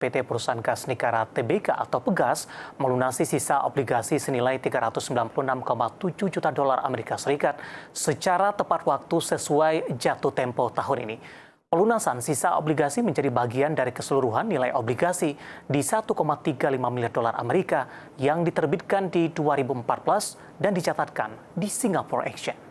PT Perusahaan Gas Negara Tbk atau Pegas melunasi sisa obligasi senilai 396,7 juta dolar Amerika Serikat secara tepat waktu sesuai jatuh tempo tahun ini. Pelunasan sisa obligasi menjadi bagian dari keseluruhan nilai obligasi di 1,35 miliar dolar Amerika yang diterbitkan di 2014 dan dicatatkan di Singapore Exchange.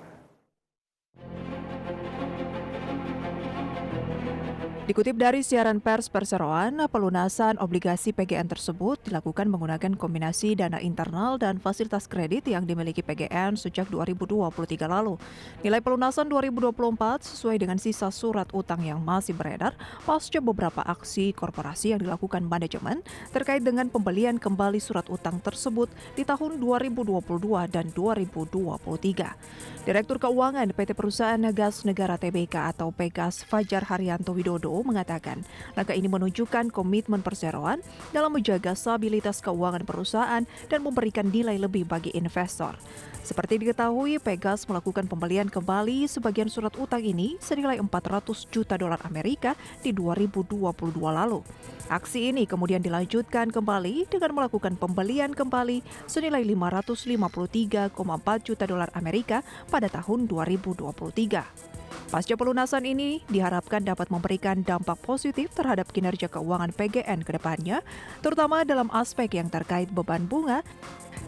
Dikutip dari siaran pers Perseroan, pelunasan obligasi PGN tersebut dilakukan menggunakan kombinasi dana internal dan fasilitas kredit yang dimiliki PGN sejak 2023 lalu. Nilai pelunasan 2024 sesuai dengan sisa surat utang yang masih beredar pasca beberapa aksi korporasi yang dilakukan manajemen terkait dengan pembelian kembali surat utang tersebut di tahun 2022 dan 2023. Direktur Keuangan PT Perusahaan Gas Negara Tbk atau Pegas Fajar Haryanto Widodo mengatakan langkah ini menunjukkan komitmen Perseroan dalam menjaga stabilitas keuangan perusahaan dan memberikan nilai lebih bagi investor. Seperti diketahui, Pegas melakukan pembelian kembali sebagian surat utang ini senilai 400 juta dolar Amerika di 2022 lalu. Aksi ini kemudian dilanjutkan kembali dengan melakukan pembelian kembali senilai 553,4 juta dolar Amerika pada tahun 2023. Pasca pelunasan ini diharapkan dapat memberikan dampak positif terhadap kinerja keuangan PGN ke depannya, terutama dalam aspek yang terkait beban bunga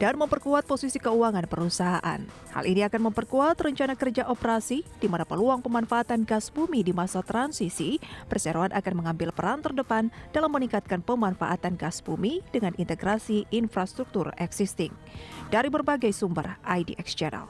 dan memperkuat posisi keuangan perusahaan. Hal ini akan memperkuat rencana kerja operasi di mana peluang pemanfaatan gas bumi di masa transisi, Perseroan akan mengambil peran terdepan dalam meningkatkan pemanfaatan gas bumi dengan integrasi infrastruktur existing. Dari berbagai sumber, IDX Channel.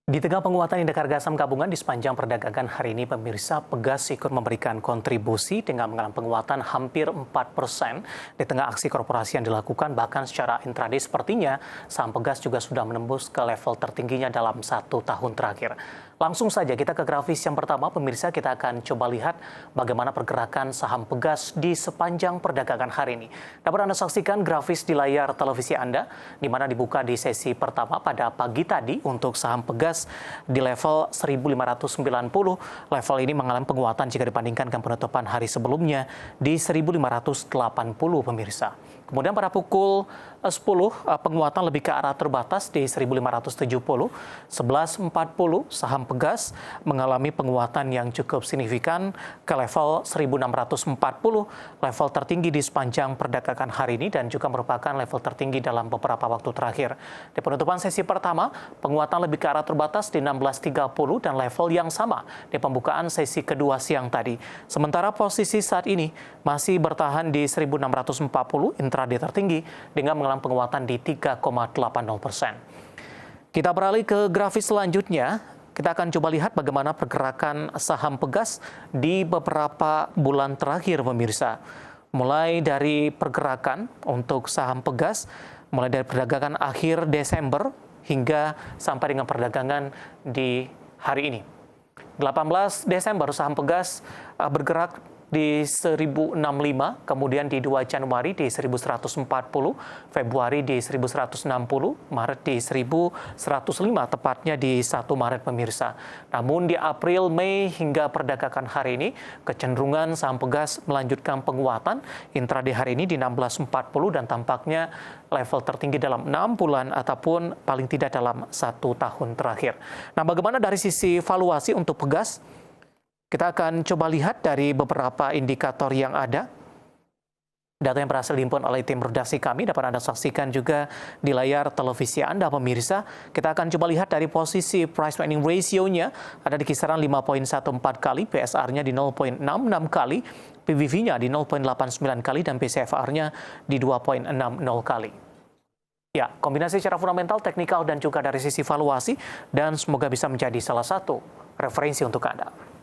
Di tengah penguatan indeks harga saham gabungan di sepanjang perdagangan hari ini, pemirsa, Pegas ikut memberikan kontribusi dengan mengalami penguatan hampir 4% di tengah aksi korporasi yang dilakukan. Bahkan secara intraday sepertinya saham Pegas juga sudah menembus ke level tertingginya dalam 1 tahun terakhir. Langsung saja kita ke grafis yang pertama, pemirsa, kita akan coba lihat bagaimana pergerakan saham Pegas di sepanjang perdagangan hari ini. Dapat Anda saksikan grafis di layar televisi Anda, di mana dibuka di sesi pertama pada pagi tadi untuk saham Pegas di level 1590. Level ini mengalami penguatan jika dibandingkan dengan penutupan hari sebelumnya di 1580, pemirsa. Kemudian pada pukul 10, penguatan lebih ke arah terbatas di 1570. 11.40, saham Pegas mengalami penguatan yang cukup signifikan ke level 1640, level tertinggi di sepanjang perdagangan hari ini dan juga merupakan level tertinggi dalam beberapa waktu terakhir. Di penutupan sesi pertama, penguatan lebih ke arah terbatas di 1630 dan level yang sama di pembukaan sesi kedua siang tadi. Sementara posisi saat ini masih bertahan di 1640, intraday tertinggi dengan mengalami penguatan di 3,80%. Kita beralih ke grafis selanjutnya. Kita akan coba lihat bagaimana pergerakan saham Pegas di beberapa bulan terakhir, pemirsa. Mulai dari pergerakan untuk saham Pegas, mulai dari perdagangan akhir Desember hingga sampai dengan perdagangan di hari ini. 18 Desember saham Pegas bergerak di 1065, kemudian di 2 Januari di 1140, Februari di 1160, Maret di 1105, tepatnya di 1 Maret, pemirsa. Namun di April, Mei hingga perdagangan hari ini, kecenderungan saham Pegas melanjutkan penguatan intraday hari ini di 1640 dan tampaknya level tertinggi dalam 6 bulan ataupun paling tidak dalam 1 tahun terakhir. Nah, bagaimana dari sisi valuasi untuk Pegas? Kita akan coba lihat dari beberapa indikator yang ada. Data yang berhasil dihimpun oleh tim redaksi kami dapat Anda saksikan juga di layar televisi Anda, pemirsa. Kita akan coba lihat dari posisi price earning ratio-nya ada di kisaran 5,14 kali, PSR-nya di 0,66 kali, PBV-nya di 0,89 kali, dan PCFR-nya di 2,60 kali. Ya, kombinasi secara fundamental, teknikal, dan juga dari sisi valuasi, dan semoga bisa menjadi salah satu referensi untuk Anda.